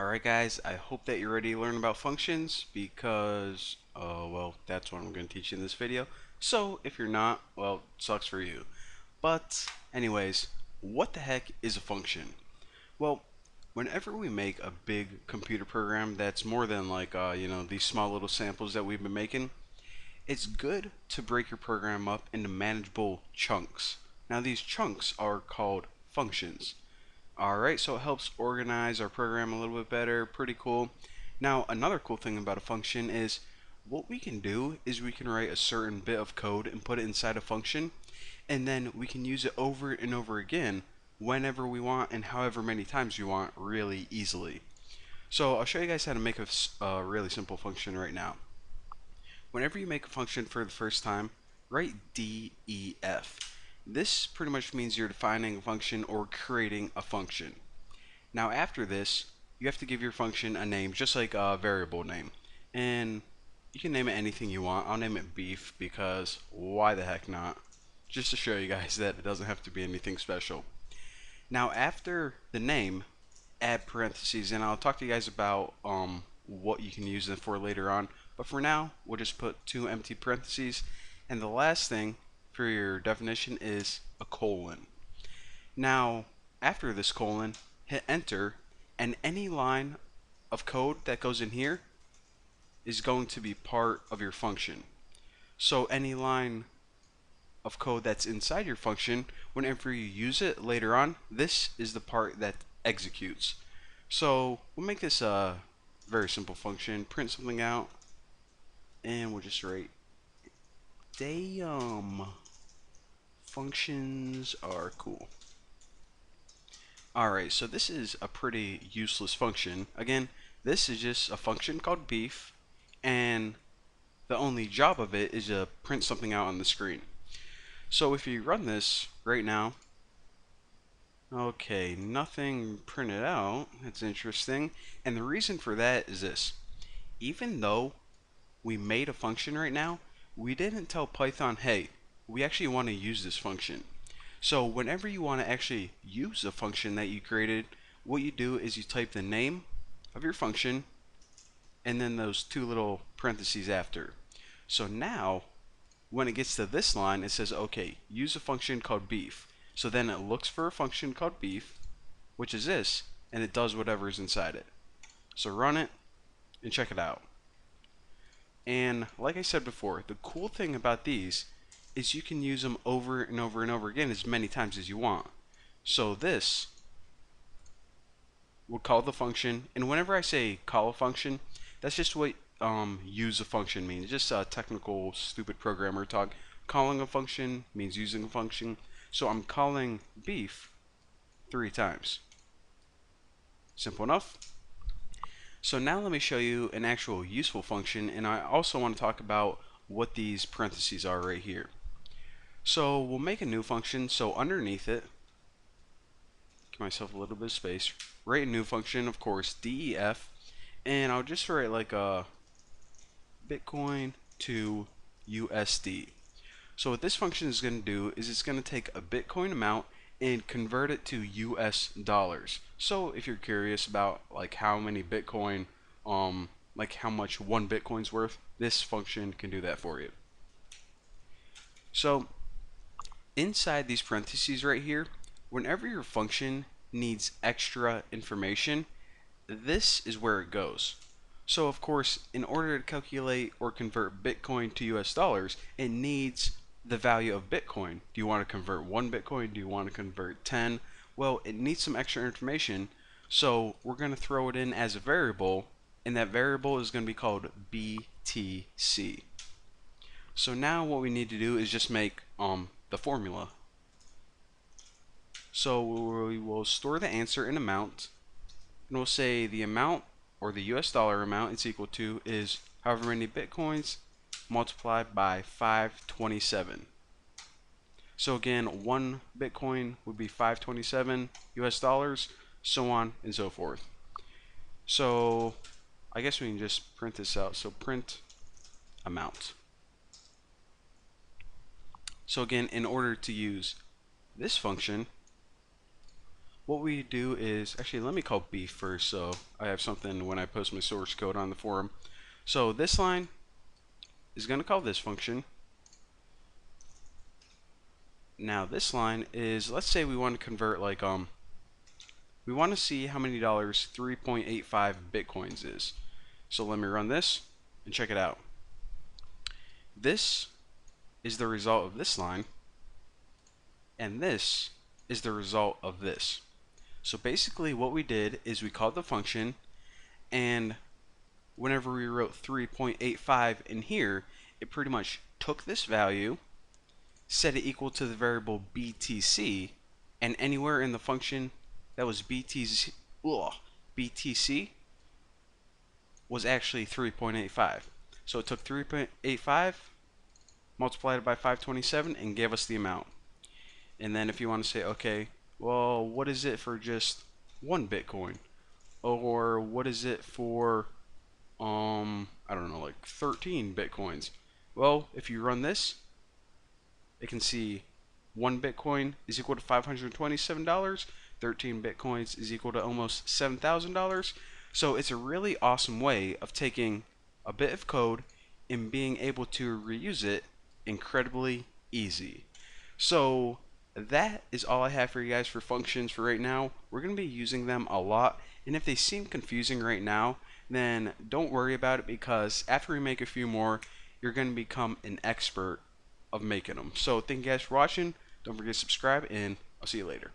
Alright guys, I hope that you're ready to learn about functions because, well, that's what I'm going to teach you in this video. So, if you're not, well, sucks for you. But, anyways, what the heck is a function? Well, whenever we make a big computer program that's more than like, these small little samples that we've been making, it's good to break your program up into manageable chunks. Now, these chunks are called functions. Alright, so it helps organize our program a little bit better. Pretty cool. Now, another cool thing about a function is what we can do is we can write a certain bit of code and put it inside a function, and then we can use it over and over again whenever we want and however many times we want really easily. So I'll show you guys how to make a really simple function right now. Whenever you make a function for the first time, write def. This pretty much means you're defining a function or creating a function. Now after this, you have to give your function a name, just like a variable name. And you can name it anything you want. I'll name it beef because why the heck not? Just to show you guys that it doesn't have to be anything special. Now after the name, add parentheses, and I'll talk to you guys about what you can use it for later on. But for now, we'll just put two empty parentheses. And the last thing for your definition is a colon. Now, after this colon, hit enter, and any line of code that goes in here is going to be part of your function. So any line of code that's inside your function, whenever you use it later on, this is the part that executes. So we'll make this a very simple function, print something out, and we'll just write damn. Functions are cool. Alright, so this is a pretty useless function. Again, this is just a function called beef, and the only job of it is to print something out on the screen. So if you run this right now, okay, nothing printed out. That's interesting. And the reason for that is this. Even though we made a function right now, we didn't tell Python, hey, we actually want to use this function. So whenever you want to actually use a function that you created, what you do is you type the name of your function and then those two little parentheses after. So now, when it gets to this line, it says, okay, use a function called beef. So then it looks for a function called beef, which is this, and it does whatever is inside it. So run it and check it out. And like I said before, the cool thing about these is you can use them over and over and over again as many times as you want. So this will call the function, and whenever I say call a function, that's just what use a function means. Just technical stupid programmer talk. Calling a function means using a function. So I'm calling beef 3 times. Simple enough. So now let me show you an actual useful function, and I also want to talk about what these parentheses are right here. So we'll make a new function. So underneath it, give myself a little bit of space, write a new function, of course, def, and I'll just write like a Bitcoin to USD. So what this function is going to do is it's going to take a Bitcoin amount and convert it to US dollars. So if you're curious about like how many Bitcoin, like how much one Bitcoin's worth, this function can do that for you. So inside these parentheses right here, whenever your function needs extra information, this is where it goes. So of course, in order to calculate or convert Bitcoin to US dollars, it needs the value of Bitcoin. Do you want to convert 1 Bitcoin? Do you want to convert 10? Well, it needs some extra information, so we're going to throw it in as a variable, and that variable is going to be called BTC. So now what we need to do is just make the formula. So we will store the answer in amount, and we'll say the amount, or the US dollar amount it's equal to, is however many Bitcoins multiplied by 527. So again, 1 Bitcoin would be 527 US dollars, so on and so forth. So I guess we can just print this out. So print amount. So again, in order to use this function, what we do is, actually let me call B first so I have something when I post my source code on the forum. So this line is going to call this function. Now this line is, let's say we want to convert like we want to see how many dollars 3.85 bitcoins is. So let me run this and check it out. This is the result of this line, and this is the result of this. So basically what we did is we called the function, and whenever we wrote 3.85 in here, it pretty much took this value, set it equal to the variable BTC, and anywhere in the function that was BTC was actually 3.85. So it took 3.85, multiplied it by 527, and gave us the amount. And then if you want to say, okay, well, what is it for just 1 Bitcoin? Or what is it for, I don't know, like 13 Bitcoins? Well, if you run this, it can see 1 Bitcoin is equal to $527, 13 Bitcoins is equal to almost $7,000. So it's a really awesome way of taking a bit of code and being able to reuse it incredibly easy. So that is all I have for you guys for functions for right now. We're going to be using them a lot, and if they seem confusing right now, then don't worry about it, because after we make a few more, you're going to become an expert of making them. So thank you guys for watching. Don't forget to subscribe, and I'll see you later.